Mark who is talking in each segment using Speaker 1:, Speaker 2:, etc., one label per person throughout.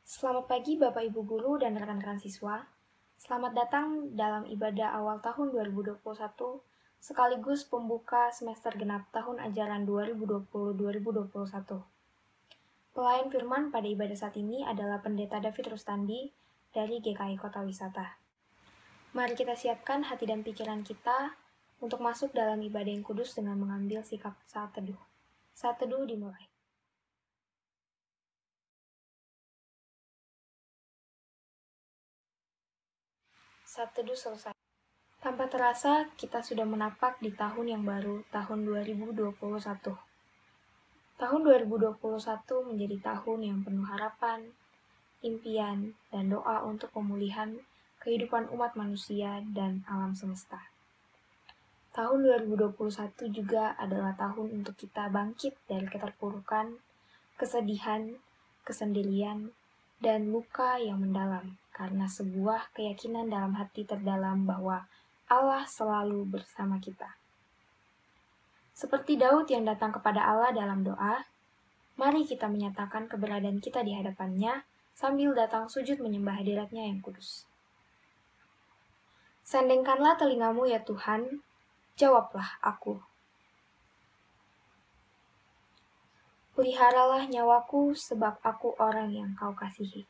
Speaker 1: Selamat pagi Bapak Ibu Guru dan rekan-rekan siswa. Selamat datang dalam ibadah awal tahun 2021 sekaligus pembuka semester genap tahun ajaran 2020-2021. Pelayan firman pada ibadah saat ini adalah Pendeta David Rustandi dari GKI Kota Wisata. Mari kita siapkan hati dan pikiran kita untuk masuk dalam ibadah yang kudus dengan mengambil sikap saat teduh. Saat teduh dimulai. Saat teduh selesai. Tanpa terasa, kita sudah menapak di tahun yang baru, tahun 2021. Tahun 2021 menjadi tahun yang penuh harapan, impian, dan doa untuk pemulihan kehidupan umat manusia dan alam semesta. Tahun 2021 juga adalah tahun untuk kita bangkit dari keterpurukan, kesedihan, kesendirian, dan luka yang mendalam karena sebuah keyakinan dalam hati terdalam bahwa Allah selalu bersama kita. Seperti Daud yang datang kepada Allah dalam doa, mari kita menyatakan keberadaan kita di hadapannya sambil datang sujud menyembah hadirat-Nya yang kudus. Sandengkanlah telingamu ya Tuhan, jawablah aku. Peliharalah nyawaku sebab aku orang yang Kau kasihi.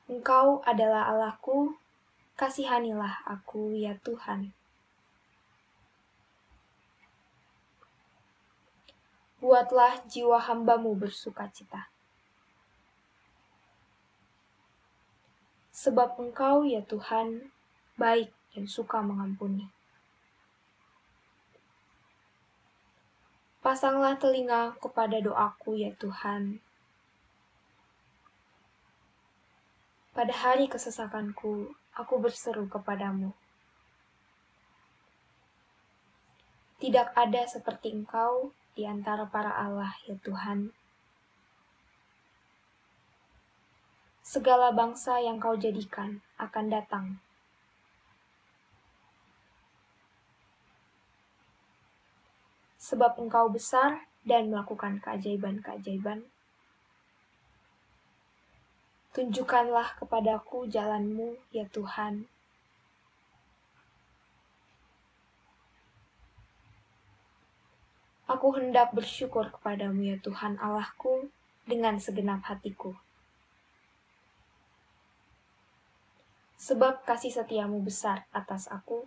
Speaker 1: Engkau adalah Allahku, kasihanilah aku ya Tuhan. Buatlah jiwa hamba-Mu bersukacita. Sebab Engkau ya Tuhan, baik dan suka mengampuni. Pasanglah telinga kepada doaku ya Tuhan. Pada hari kesesakanku, aku berseru kepadamu. Tidak ada seperti Engkau di antara para Allah ya Tuhan. Segala bangsa yang Kau jadikan akan datang. Sebab Engkau besar dan melakukan keajaiban-keajaiban. Tunjukkanlah kepadaku jalan-Mu ya Tuhan. Aku hendak bersyukur kepadamu ya Tuhan Allahku dengan segenap hatiku. Sebab kasih setia-Mu besar atas aku.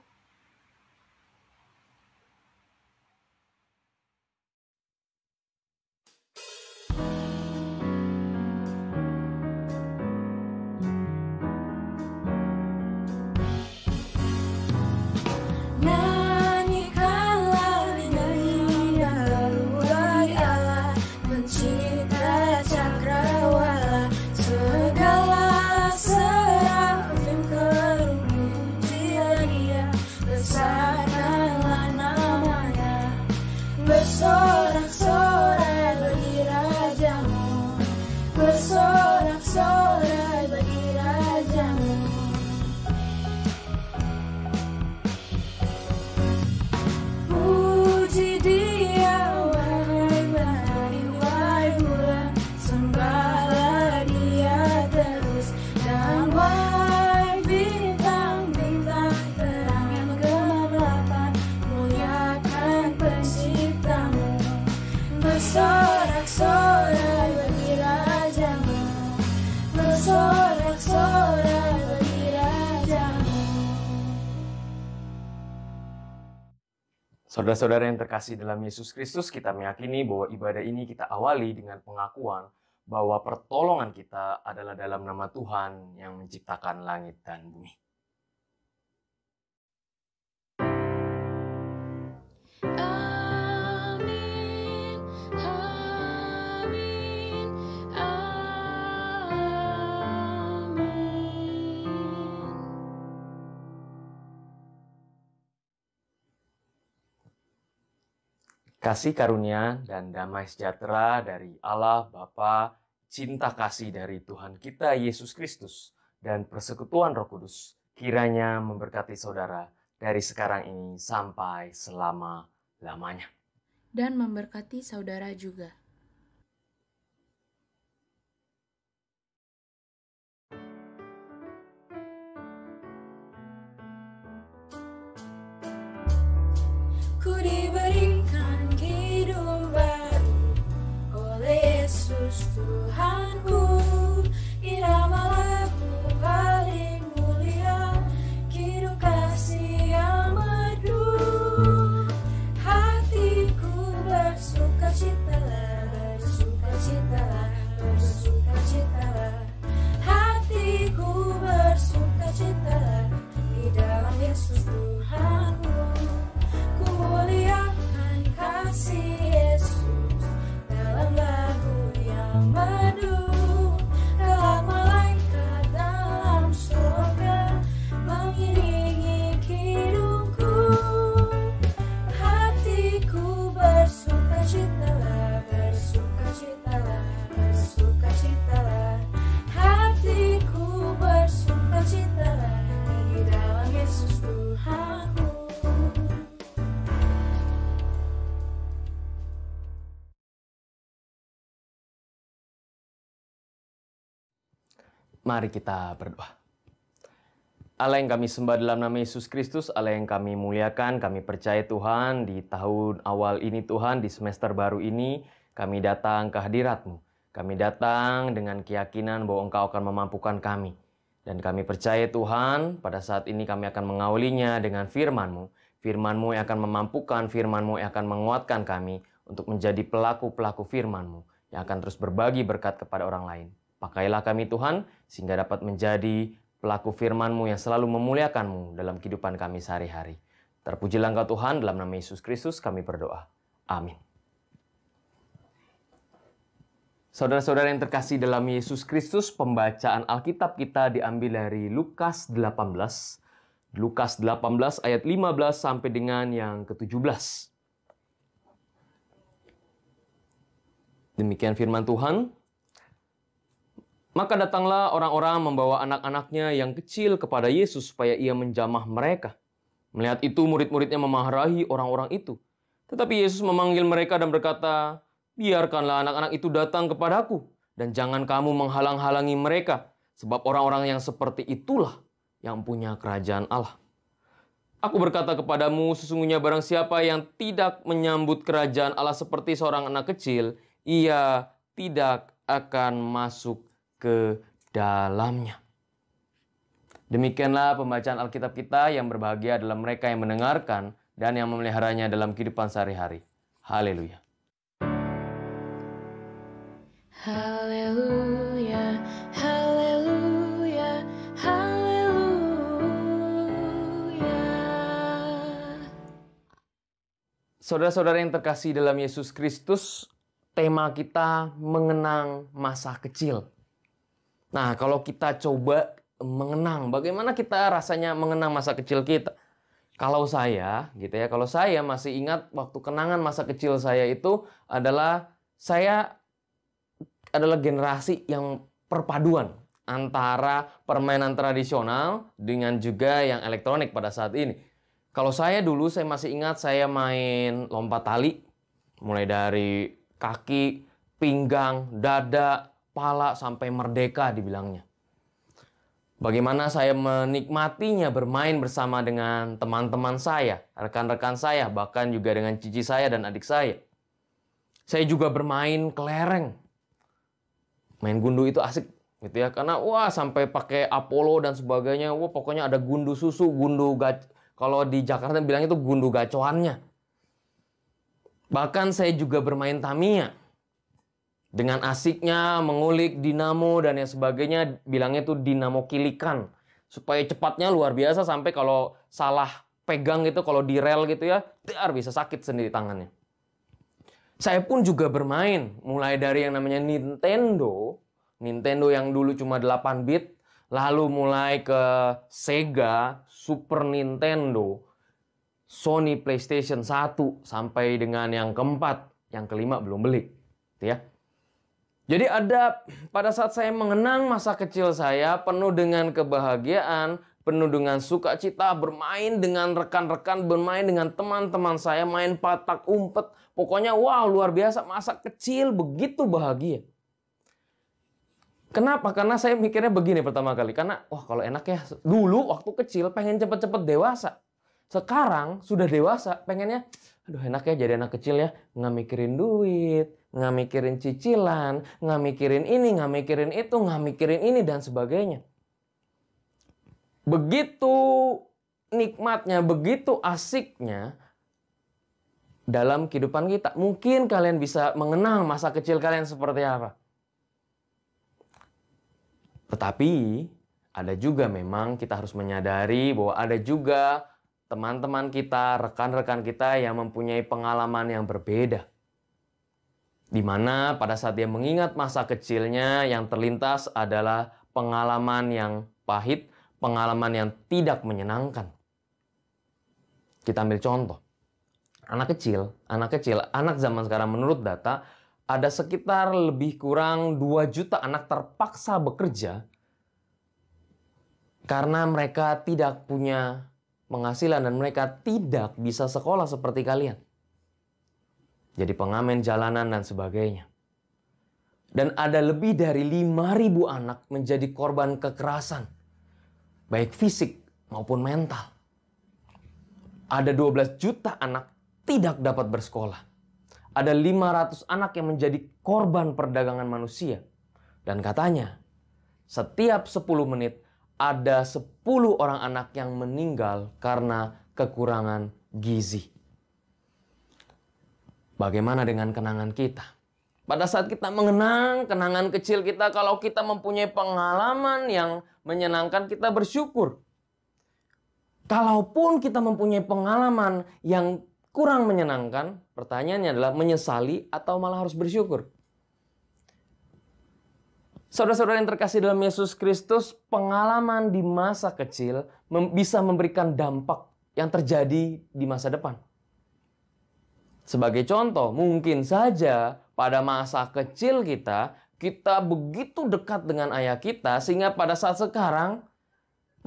Speaker 2: Bersorak-sorai bagi rajamu, bersorak-sorai bagi rajamu. Puji Dia, wahai matahari, wahai bulan, sembahlah Dia terus, dan wahai bintang-bintang terang yang gemerlapan, muliakan Penciptamu. Bersorak-sorai bagi rajamu, bersorak-sorai bagi rajamu.
Speaker 3: Saudara-saudara yang terkasih dalam Yesus Kristus, kita meyakini bahwa ibadah ini kita awali dengan pengakuan bahwa pertolongan kita adalah dalam nama Tuhan yang menciptakan langit dan bumi. Kasih karunia dan damai sejahtera dari Allah Bapa, cinta kasih dari Tuhan kita Yesus Kristus, dan persekutuan Roh Kudus kiranya memberkati saudara dari sekarang ini sampai selama-lamanya.
Speaker 4: Dan memberkati saudara juga.
Speaker 2: ku diberikan hidup baru oleh Yesus Tuhanku. Irama lagu paling mulia, kidung kasih yang merdu. Hatiku bersukacitalah, bersukacitalah, bersukacitalah. Hatiku bersukacitalah di dalam Yesus Tuhanku. Ku muliakan kasih Yesus dalam lagu yang merdu. Relak malaikat dalam surga mengiringi kidungku. Hatiku bersukacitalah, bersukacitalah, bersukacitalah. Hatiku bersukacitalah di dalam Yesus Tuhanku.
Speaker 3: Mari kita berdoa. Allah yang kami sembah dalam nama Yesus Kristus, Allah yang kami muliakan, kami percaya Tuhan di tahun awal ini Tuhan, di semester baru ini, kami datang ke hadirat-Mu. Kami datang dengan keyakinan bahwa Engkau akan memampukan kami. Dan kami percaya Tuhan, pada saat ini kami akan mengawalinya dengan firman-Mu. Firman-Mu yang akan memampukan, firman-Mu yang akan menguatkan kami untuk menjadi pelaku-pelaku firman-Mu yang akan terus berbagi berkat kepada orang lain. Pakailah kami Tuhan, sehingga dapat menjadi pelaku firman-Mu yang selalu memuliakan-Mu dalam kehidupan kami sehari-hari. Terpujilah Engkau Tuhan, dalam nama Yesus Kristus kami berdoa. Amin. Saudara-saudara yang terkasih dalam Yesus Kristus, pembacaan Alkitab kita diambil dari Lukas 18. Lukas 18 ayat 15 sampai dengan yang ke-17. Demikian firman Tuhan. Maka datanglah orang-orang membawa anak-anaknya yang kecil kepada Yesus supaya ia menjamah mereka. Melihat itu murid-muridnya memarahi orang-orang itu. Tetapi Yesus memanggil mereka dan berkata, "Biarkanlah anak-anak itu datang kepadaku, dan jangan kamu menghalang-halangi mereka, sebab orang-orang yang seperti itulah yang punya kerajaan Allah. Aku berkata kepadamu, sesungguhnya barang siapa yang tidak menyambut kerajaan Allah seperti seorang anak kecil, ia tidak akan masuk ke dalamnya." Demikianlah pembacaan Alkitab kita. Yang berbahagia adalah mereka yang mendengarkan dan yang memeliharanya dalam kehidupan sehari-hari. Haleluya.
Speaker 2: Haleluya, haleluya, haleluya.
Speaker 3: Saudara-saudara yang terkasih dalam Yesus Kristus, tema kita mengenang masa kecil. Nah, kalau kita coba mengenang, bagaimana kita rasanya mengenang masa kecil kita? Kalau saya, gitu ya, kalau saya masih ingat waktu kenangan masa kecil saya itu adalah saya adalah generasi yang perpaduan antara permainan tradisional dengan juga yang elektronik pada saat ini. Kalau saya dulu, saya masih ingat saya main lompat tali, mulai dari kaki, pinggang, dada, pala sampai merdeka dibilangnya. Bagaimana saya menikmatinya bermain bersama dengan teman-teman saya, rekan-rekan saya, bahkan juga dengan cici saya dan adik saya. Saya juga bermain kelereng. Main gundu itu asik gitu ya, karena wah sampai pakai Apollo dan sebagainya. Wah pokoknya ada gundu susu, kalau di Jakarta bilangnya itu gundu gacoannya. Bahkan saya juga bermain Tamiya. Dengan asiknya mengulik dinamo dan yang sebagainya, bilangnya itu dinamo kilikan. Supaya cepatnya luar biasa sampai kalau salah pegang gitu, kalau di rel gitu ya, bisa sakit sendiri tangannya. Saya pun juga bermain, mulai dari yang namanya Nintendo yang dulu cuma 8 bit, lalu mulai ke Sega, Super Nintendo, Sony PlayStation 1, sampai dengan yang keempat, yang kelima belum beli. Gitu ya. Jadi pada saat saya mengenang masa kecil saya penuh dengan kebahagiaan, penuh dengan sukacita, bermain dengan rekan-rekan, bermain dengan teman-teman saya, main patak umpet. Pokoknya wow, luar biasa, masa kecil begitu bahagia. Kenapa? Karena saya mikirnya begini pertama kali. Karena wah kalau enak ya, dulu waktu kecil pengen cepet-cepet dewasa. Sekarang sudah dewasa, pengennya Aduh enak ya jadi anak kecil ya. Nggak mikirin duit, nggak mikirin cicilan, nggak mikirin ini, nggak mikirin itu, nggak mikirin ini, dan sebagainya. Begitu nikmatnya, begitu asiknya dalam kehidupan kita. Mungkin kalian bisa mengenang masa kecil kalian seperti apa. Tetapi ada juga memang kita harus menyadari bahwa ada juga teman-teman kita, rekan-rekan kita yang mempunyai pengalaman yang berbeda. Di mana pada saat dia mengingat masa kecilnya yang terlintas adalah pengalaman yang pahit, pengalaman yang tidak menyenangkan. Kita ambil contoh. Anak kecil, anak zaman sekarang menurut data, ada sekitar lebih kurang 2 juta anak terpaksa bekerja karena mereka tidak punya penghasilan dan mereka tidak bisa sekolah seperti kalian. Jadi pengamen jalanan dan sebagainya. Dan ada lebih dari 5.000 anak menjadi korban kekerasan, baik fisik maupun mental. Ada 12 juta anak tidak dapat bersekolah. Ada 500 anak yang menjadi korban perdagangan manusia. Dan katanya, setiap 10 menit ada 10 orang anak yang meninggal karena kekurangan gizi. Bagaimana dengan kenangan kita? Pada saat kita mengenang kenangan kecil kita, kalau kita mempunyai pengalaman yang menyenangkan, kita bersyukur. Kalaupun kita mempunyai pengalaman yang kurang menyenangkan, pertanyaannya adalah menyesali atau malah harus bersyukur. Saudara-saudara yang terkasih dalam Yesus Kristus, pengalaman di masa kecil bisa memberikan dampak yang terjadi di masa depan. Sebagai contoh, mungkin saja pada masa kecil kita begitu dekat dengan ayah kita, sehingga pada saat sekarang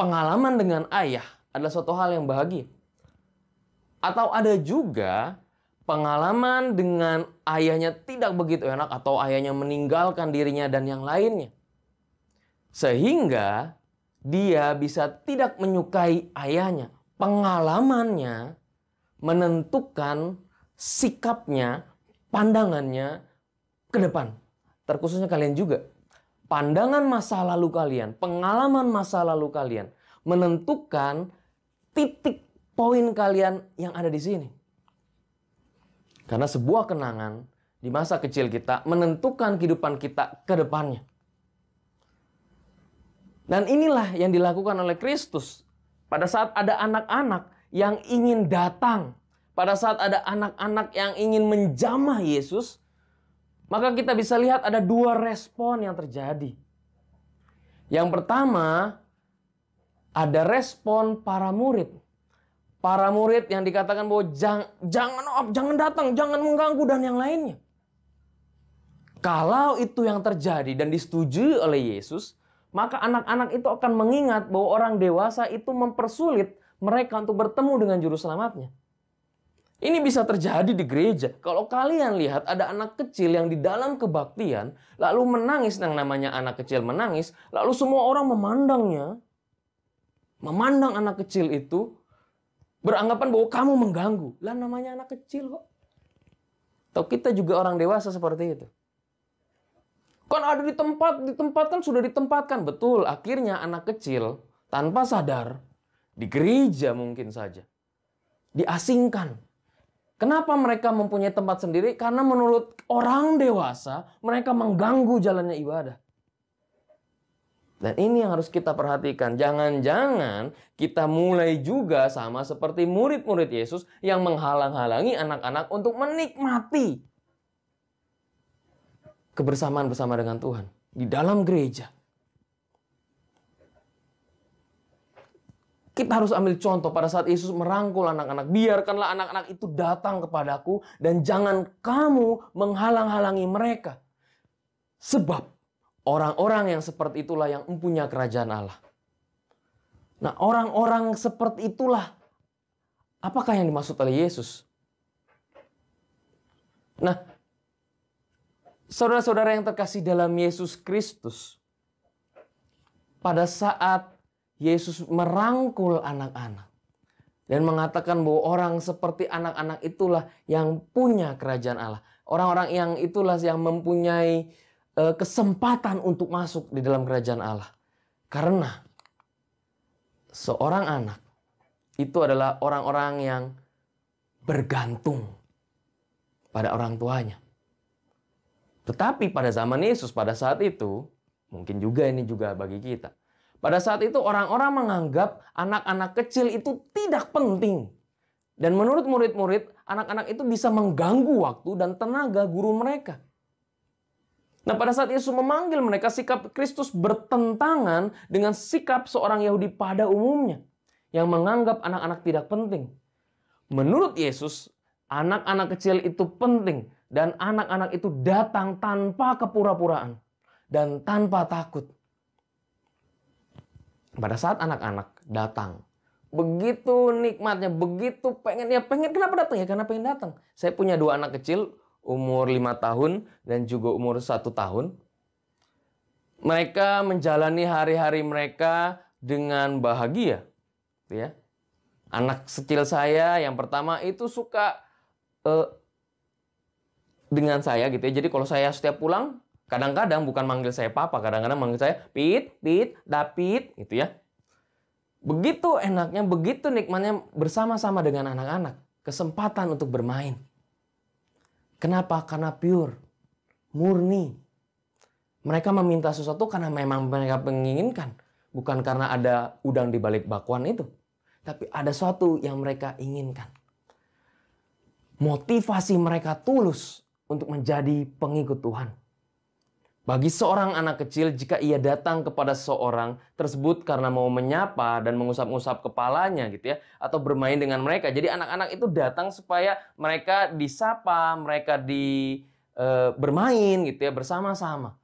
Speaker 3: pengalaman dengan ayah adalah suatu hal yang bahagia. Atau ada juga pengalaman dengan ayahnya tidak begitu enak atau ayahnya meninggalkan dirinya dan yang lainnya. Sehingga dia bisa tidak menyukai ayahnya. Pengalamannya menentukan sikapnya, pandangannya ke depan. Terkhususnya kalian juga. Pandangan masa lalu kalian, pengalaman masa lalu kalian menentukan titik poin kalian yang ada di sini. Karena sebuah kenangan di masa kecil kita menentukan kehidupan kita ke depannya. Dan inilah yang dilakukan oleh Kristus. Pada saat ada anak-anak yang ingin datang, pada saat ada anak-anak yang ingin menjamah Yesus, maka kita bisa lihat ada 2 respon yang terjadi. Yang pertama, ada respon para murid. Para murid yang dikatakan bahwa jangan datang, jangan mengganggu dan yang lainnya. Kalau itu yang terjadi dan disetujui oleh Yesus, maka anak-anak itu akan mengingat bahwa orang dewasa itu mempersulit mereka untuk bertemu dengan juru selamatnya. Ini bisa terjadi di gereja. Kalau kalian lihat ada anak kecil yang di dalam kebaktian, lalu menangis, yang namanya anak kecil menangis, lalu semua orang memandangnya. Memandang anak kecil itu, beranggapan bahwa kamu mengganggu. Lah namanya anak kecil kok. Atau kita juga orang dewasa seperti itu. Kan ada di tempat kan sudah ditempatkan. Betul, akhirnya anak kecil tanpa sadar, di gereja mungkin saja, diasingkan. Kenapa mereka mempunyai tempat sendiri? Karena menurut orang dewasa, mereka mengganggu jalannya ibadah. Dan ini yang harus kita perhatikan. Jangan-jangan kita mulai juga sama seperti murid-murid Yesus yang menghalang-halangi anak-anak untuk menikmati kebersamaan bersama dengan Tuhan di dalam gereja. Kita harus ambil contoh pada saat Yesus merangkul anak-anak. Biarkanlah anak-anak itu datang kepadaku dan jangan kamu menghalang-halangi mereka. Sebab orang-orang yang seperti itulah yang mempunyai kerajaan Allah. Nah, orang-orang seperti itulah apakah yang dimaksud oleh Yesus? Nah, saudara-saudara yang terkasih dalam Yesus Kristus, pada saat Yesus merangkul anak-anak, dan mengatakan bahwa orang seperti anak-anak itulah yang punya kerajaan Allah. Orang-orang yang itulah yang mempunyai kesempatan untuk masuk di dalam kerajaan Allah. Karena seorang anak itu adalah orang-orang yang bergantung pada orang tuanya. Tetapi pada zaman Yesus pada saat itu, mungkin juga ini juga bagi kita. Pada saat itu orang-orang menganggap anak-anak kecil itu tidak penting. Dan menurut murid-murid, anak-anak itu bisa mengganggu waktu dan tenaga guru mereka. Nah, pada saat Yesus memanggil mereka, sikap Kristus bertentangan dengan sikap seorang Yahudi pada umumnya yang menganggap anak-anak tidak penting. Menurut Yesus, anak-anak kecil itu penting dan anak-anak itu datang tanpa kepura-puraan dan tanpa takut. Pada saat anak-anak datang, begitu nikmatnya, begitu pengen kenapa datang ya? Karena pengen datang. Saya punya 2 anak kecil, umur 5 tahun dan juga umur 1 tahun. Mereka menjalani hari-hari mereka dengan bahagia. Ya. Anak kecil saya yang pertama itu suka dengan saya gitu ya. Jadi kalau saya setiap pulang, kadang-kadang bukan manggil saya papa, kadang-kadang manggil saya Pit, David gitu ya. Begitu enaknya, begitu nikmatnya bersama-sama dengan anak-anak. Kesempatan untuk bermain. Kenapa? Karena pure, murni. Mereka meminta sesuatu karena memang mereka menginginkan. Bukan karena ada udang di balik bakwan itu. Tapi ada sesuatu yang mereka inginkan. Motivasi mereka tulus untuk menjadi pengikut Tuhan. Bagi seorang anak kecil, jika ia datang kepada seseorang tersebut karena mau menyapa dan mengusap-ngusap kepalanya gitu ya, atau bermain dengan mereka. Jadi anak-anak itu datang supaya mereka disapa, mereka bermain gitu ya, bersama-sama.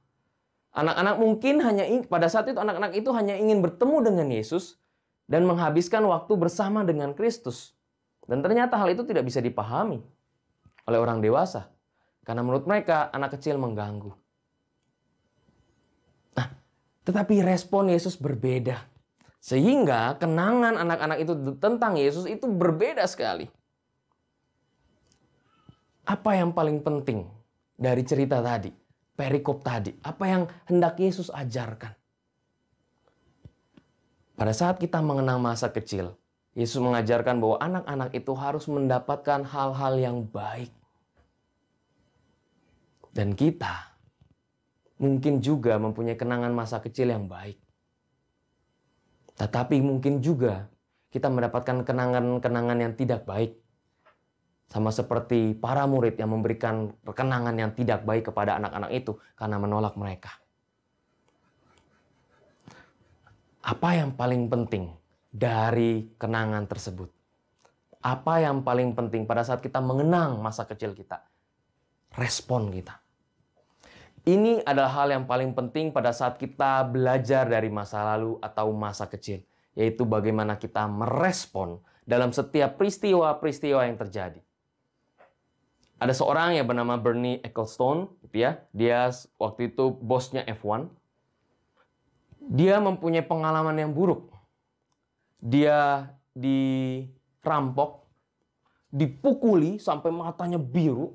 Speaker 3: Anak-anak mungkin pada saat itu anak-anak itu hanya ingin bertemu dengan Yesus dan menghabiskan waktu bersama dengan Kristus. Dan ternyata hal itu tidak bisa dipahami oleh orang dewasa. Karena menurut mereka anak kecil mengganggu. Nah, tetapi respon Yesus berbeda. Sehingga kenangan anak-anak itu tentang Yesus itu berbeda sekali. Apa yang paling penting dari cerita tadi? Perikop tadi. Apa yang hendak Yesus ajarkan? Pada saat kita mengenang masa kecil, Yesus mengajarkan bahwa anak-anak itu harus mendapatkan hal-hal yang baik. Dan kita mungkin juga mempunyai kenangan masa kecil yang baik. Tetapi mungkin juga kita mendapatkan kenangan-kenangan yang tidak baik. Sama seperti para murid yang memberikan kenangan yang tidak baik kepada anak-anak itu karena menolak mereka. Apa yang paling penting dari kenangan tersebut? Apa yang paling penting pada saat kita mengenang masa kecil kita? Respon kita. Ini adalah hal yang paling penting pada saat kita belajar dari masa lalu atau masa kecil. Yaitu bagaimana kita merespon dalam setiap peristiwa-peristiwa yang terjadi. Ada seorang yang bernama Bernie Ecclestone. Gitu ya. Dia waktu itu bosnya F1. Dia mempunyai pengalaman yang buruk. Dia dirampok, dipukuli sampai matanya biru.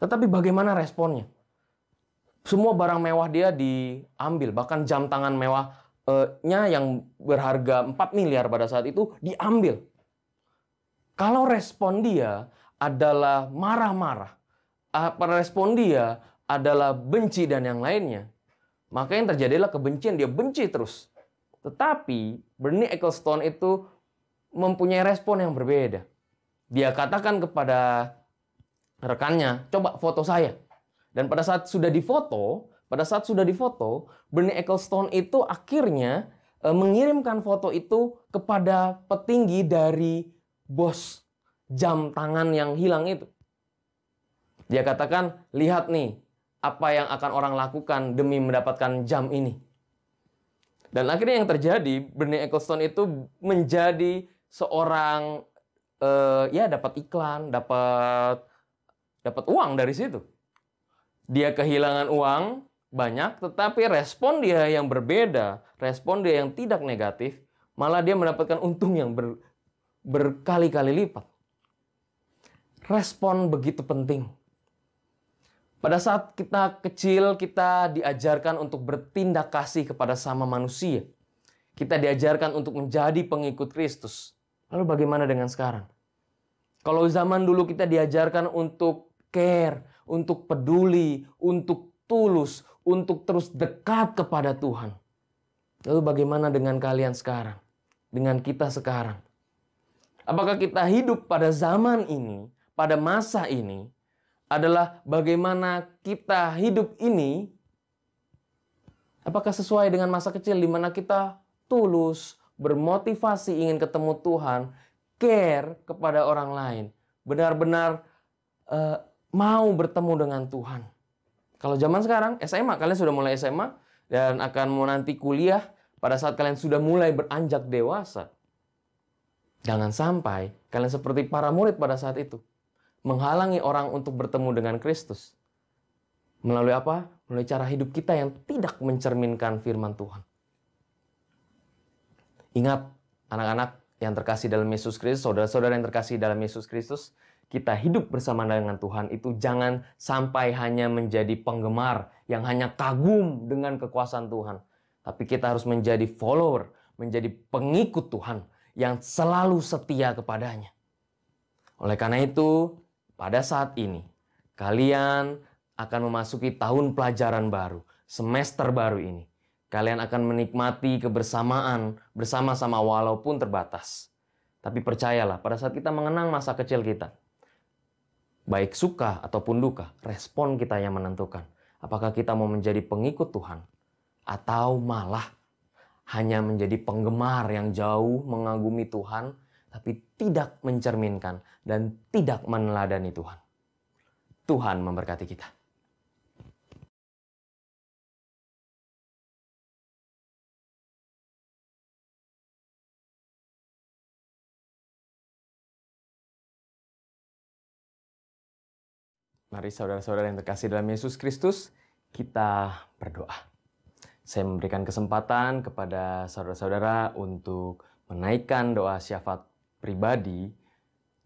Speaker 3: Tetapi bagaimana responnya? Semua barang mewah dia diambil. Bahkan jam tangan mewahnya yang berharga 4 miliar pada saat itu diambil. Kalau respon dia adalah marah-marah, respon dia adalah benci dan yang lainnya, maka yang terjadi adalah kebencian. Dia benci terus. Tetapi Bernie Ecclestone itu mempunyai respon yang berbeda. Dia katakan kepada rekannya, coba foto saya. Dan pada saat sudah difoto, Bernie Ecclestone itu akhirnya mengirimkan foto itu kepada petinggi dari bos jam tangan yang hilang itu. Dia katakan, lihat nih, apa yang akan orang lakukan demi mendapatkan jam ini. Dan akhirnya yang terjadi, Bernie Ecclestone itu menjadi seorang, dapat iklan, dapat uang dari situ. Dia kehilangan uang banyak, tetapi respon dia yang berbeda, respon dia yang tidak negatif, malah dia mendapatkan untung yang berkali-kali lipat. Respon begitu penting. Pada saat kita kecil, kita diajarkan untuk bertindak kasih kepada sama manusia. Kita diajarkan untuk menjadi pengikut Kristus. Lalu bagaimana dengan sekarang? Kalau zaman dulu kita diajarkan untuk care, untuk peduli, untuk tulus, untuk terus dekat kepada Tuhan. Lalu bagaimana dengan kalian sekarang? Dengan kita sekarang? Apakah kita hidup pada zaman ini, pada masa ini, adalah bagaimana kita hidup ini, apakah sesuai dengan masa kecil di mana kita tulus, bermotivasi ingin ketemu Tuhan, care kepada orang lain, benar-benar mau bertemu dengan Tuhan. Kalau zaman sekarang, SMA, kalian sudah mulai SMA dan akan mau nanti kuliah pada saat kalian sudah mulai beranjak dewasa. Jangan sampai kalian seperti para murid pada saat itu, menghalangi orang untuk bertemu dengan Kristus. Melalui apa? Melalui cara hidup kita yang tidak mencerminkan firman Tuhan. Ingat, anak-anak yang terkasih dalam Yesus Kristus, saudara-saudara yang terkasih dalam Yesus Kristus, kita hidup bersama dengan Tuhan itu jangan sampai hanya menjadi penggemar yang hanya kagum dengan kekuasaan Tuhan. Tapi kita harus menjadi follower, menjadi pengikut Tuhan yang selalu setia kepadanya. Oleh karena itu, pada saat ini, kalian akan memasuki tahun pelajaran baru, semester baru ini. Kalian akan menikmati kebersamaan bersama-sama walaupun terbatas. Tapi percayalah, pada saat kita mengenang masa kecil kita, baik suka ataupun duka, respon kita yang menentukan. Apakah kita mau menjadi pengikut Tuhan, atau malah hanya menjadi penggemar yang jauh mengagumi Tuhan, tapi tidak mencerminkan dan tidak meneladani Tuhan. Tuhan memberkati kita. Mari saudara-saudara yang terkasih dalam Yesus Kristus, kita berdoa. Saya memberikan kesempatan kepada saudara-saudara untuk menaikkan doa syafaat pribadi,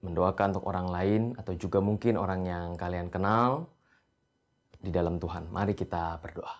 Speaker 3: mendoakan untuk orang lain, atau juga mungkin orang yang kalian kenal di dalam Tuhan. Mari kita berdoa.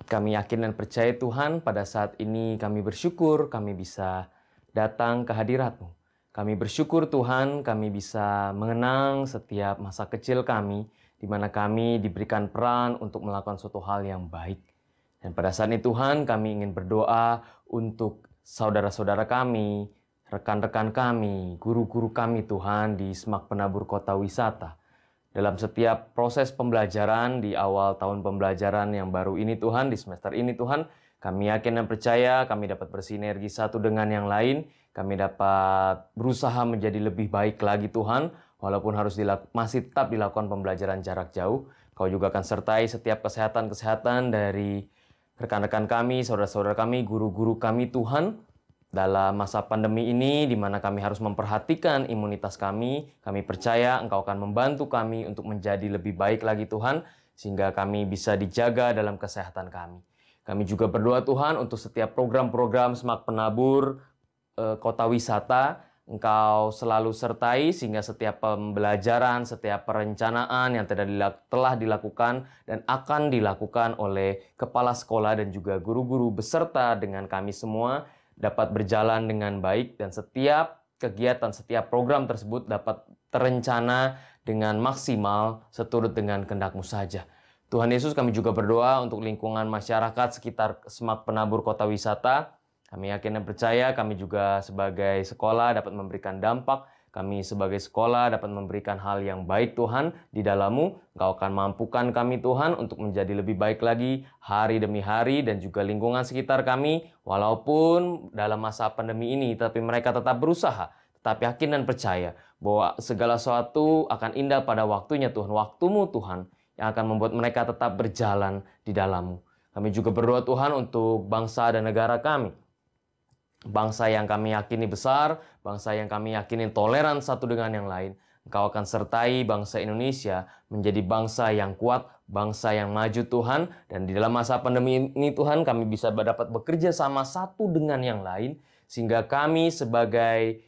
Speaker 3: Kami yakin dan percaya Tuhan, pada saat ini kami bersyukur kami bisa datang ke hadirat-Mu. Kami bersyukur Tuhan, kami bisa mengenang setiap masa kecil kami, di mana kami diberikan peran untuk melakukan suatu hal yang baik. Dan pada saat ini Tuhan, kami ingin berdoa untuk saudara-saudara kami, rekan-rekan kami, guru-guru kami Tuhan di Semak Penabur Kota Wisata. Dalam setiap proses pembelajaran di awal tahun pembelajaran yang baru ini Tuhan, di semester ini Tuhan, kami yakin dan percaya kami dapat bersinergi satu dengan yang lain. Kami dapat berusaha menjadi lebih baik lagi Tuhan, walaupun harus masih tetap dilakukan pembelajaran jarak jauh. Kau juga akan sertai setiap kesehatan-kesehatan dari rekan-rekan kami, saudara-saudara kami, guru-guru kami Tuhan. Dalam masa pandemi ini, di mana kami harus memperhatikan imunitas kami percaya Engkau akan membantu kami untuk menjadi lebih baik lagi Tuhan, sehingga kami bisa dijaga dalam kesehatan kami. Kami juga berdoa Tuhan untuk setiap program-program Semak Penabur Kota Wisata, Engkau selalu sertai sehingga setiap pembelajaran, setiap perencanaan yang telah dilakukan dan akan dilakukan oleh kepala sekolah dan juga guru-guru beserta dengan kami semua, dapat berjalan dengan baik dan setiap kegiatan, setiap program tersebut dapat terencana dengan maksimal seturut dengan kehendak-Mu saja. Tuhan Yesus, kami juga berdoa untuk lingkungan masyarakat sekitar Semak Penabur Kota Wisata. Kami yakin dan percaya kami juga sebagai sekolah dapat memberikan dampak. Kami sebagai sekolah dapat memberikan hal yang baik Tuhan di dalam-Mu. Engkau akan mampukan kami Tuhan untuk menjadi lebih baik lagi hari demi hari dan juga lingkungan sekitar kami. Walaupun dalam masa pandemi ini, tapi mereka tetap berusaha, tetap yakin dan percaya bahwa segala sesuatu akan indah pada waktunya Tuhan. Waktu-Mu Tuhan yang akan membuat mereka tetap berjalan di dalam-Mu. Kami juga berdoa Tuhan untuk bangsa dan negara kami. Bangsa yang kami yakini besar, bangsa yang kami yakini toleran satu dengan yang lain. Engkau akan sertai bangsa Indonesia menjadi bangsa yang kuat, bangsa yang maju Tuhan. Dan di dalam masa pandemi ini Tuhan, kami bisa dapat bekerja sama satu dengan yang lain. Sehingga kami sebagai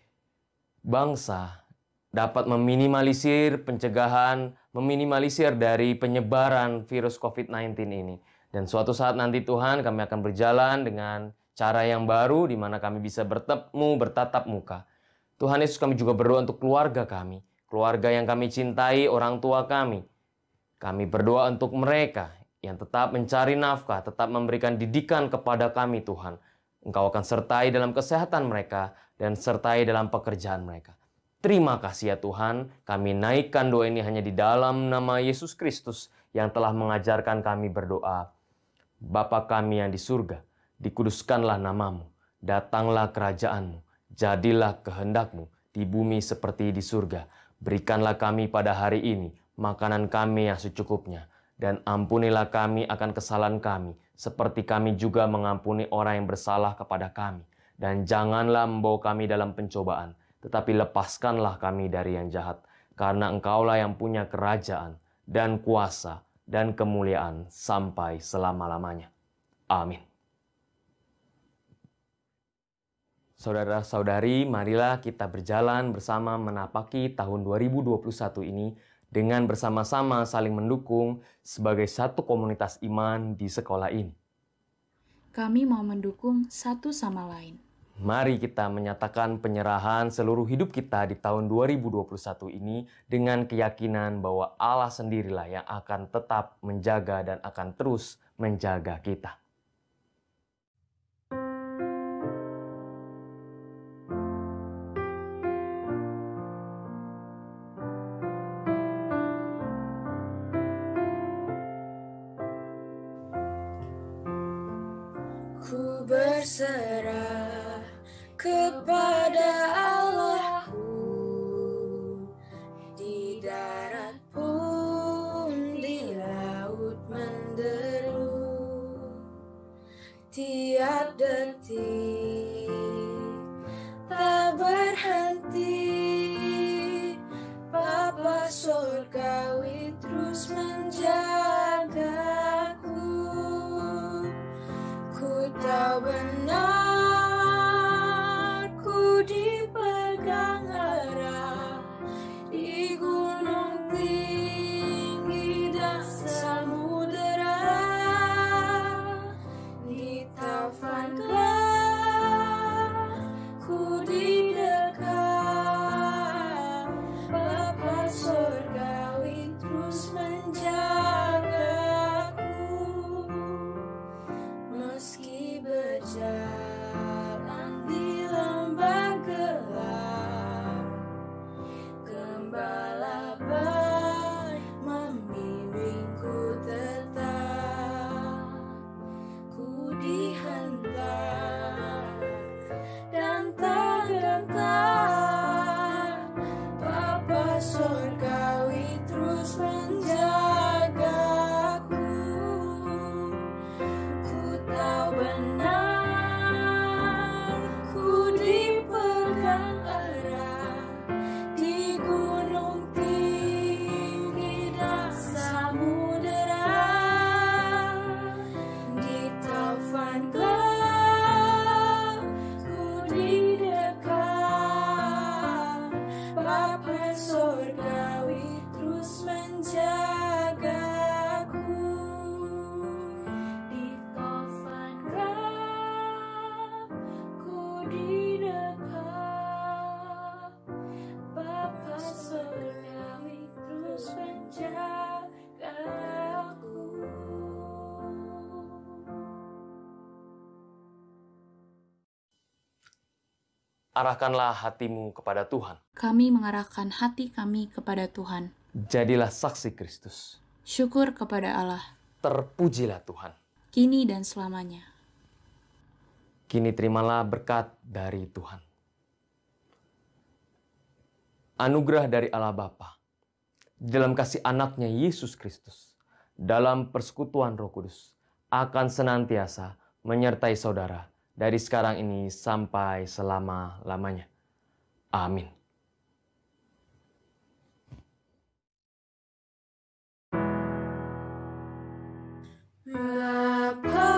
Speaker 3: bangsa dapat meminimalisir pencegahan, meminimalisir dari penyebaran virus COVID-19 ini. Dan suatu saat nanti Tuhan, kami akan berjalan dengan cara yang baru di mana kami bisa bertemu, bertatap muka. Tuhan Yesus, kami juga berdoa untuk keluarga kami, keluarga yang kami cintai, orang tua kami. Kami berdoa untuk mereka yang tetap mencari nafkah, tetap memberikan didikan kepada kami Tuhan. Engkau akan sertai dalam kesehatan mereka dan sertai dalam pekerjaan mereka. Terima kasih ya Tuhan, kami naikkan doa ini hanya di dalam nama Yesus Kristus yang telah mengajarkan kami berdoa. Bapa kami yang di surga, dikuduskanlah namamu, datanglah kerajaanmu, jadilah kehendakmu di bumi seperti di surga. Berikanlah kami pada hari ini makanan kami yang secukupnya, dan ampunilah kami akan kesalahan kami, seperti kami juga mengampuni orang yang bersalah kepada kami. Dan janganlah membawa kami dalam pencobaan, tetapi lepaskanlah kami dari yang jahat, karena Engkaulah yang punya kerajaan dan kuasa dan kemuliaan sampai selama-lamanya. Amin. Saudara-saudari, marilah kita berjalan bersama menapaki tahun 2021 ini dengan bersama-sama saling mendukung sebagai satu komunitas iman di sekolah ini.
Speaker 4: Kami mau mendukung satu sama lain.
Speaker 3: Mari kita menyatakan penyerahan seluruh hidup kita di tahun 2021 ini dengan keyakinan bahwa Allah sendirilah yang akan tetap menjaga dan akan terus menjaga kita.
Speaker 2: Ku berserah kepada Allahku, di darat pun di laut menderu, tiap detik tak berhenti. Bapa surgawi terus menjagaku. Ku tahu benar, ku dipegang erat di gunung tinggi dan samudera, di taufan gelap ku didekat. Bapa surgawi terus menjagaku. Meski berjalan di lembah gelap, Gembala baik membimbingku tetap. Ku dihantar dan tak gentar. Bapa surgawi terus menjagaku. Ku tahu benar, ku dipegang erat di gunung tinggi dan samudera, di taufan gelap ku didekat. Bapa surgawi terus menjagaku. Di taufan gelap ku didekat. Bapa surgawi terus menjagaku.
Speaker 3: Arahkanlah hatimu kepada Tuhan.
Speaker 4: Kami mengarahkan hati kami kepada Tuhan.
Speaker 3: Jadilah saksi Kristus.
Speaker 4: Syukur kepada Allah,
Speaker 3: Terpujilah Tuhan.
Speaker 4: kini dan selamanya.
Speaker 3: Kini terimalah berkat dari Tuhan. Anugerah dari Allah Bapa, dalam kasih anaknya Yesus Kristus, dalam persekutuan Roh Kudus, akan senantiasa menyertai saudara dari sekarang ini sampai selama-lamanya. Amin.
Speaker 2: Bapa,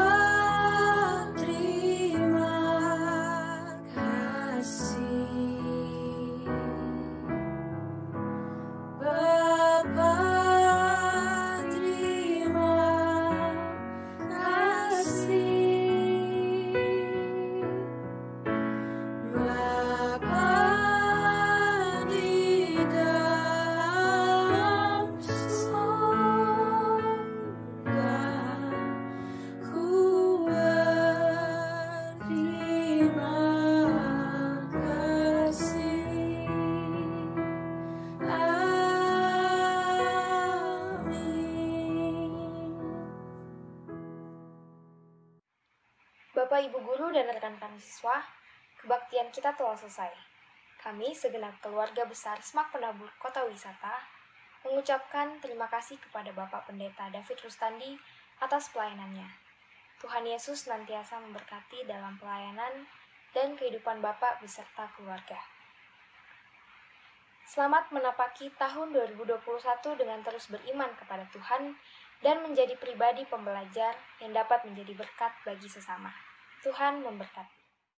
Speaker 2: terima kasih. Bapa, terima kasih. Bapa di dalam sorga, ku berterima kasih. Amin.
Speaker 1: Bapak, Ibu Guru, dan rekan-rekan siswa, kebaktian kita telah selesai. Kami, segenap keluarga besar Semak Penabur Kota Wisata, mengucapkan terima kasih kepada Bapak Pendeta David Rustandi atas pelayanannya. Tuhan Yesus senantiasa memberkati dalam pelayanan dan kehidupan Bapak beserta keluarga. Selamat menapaki tahun 2021 dengan terus beriman kepada Tuhan dan menjadi pribadi pembelajar yang dapat menjadi berkat bagi sesama. Tuhan memberkati.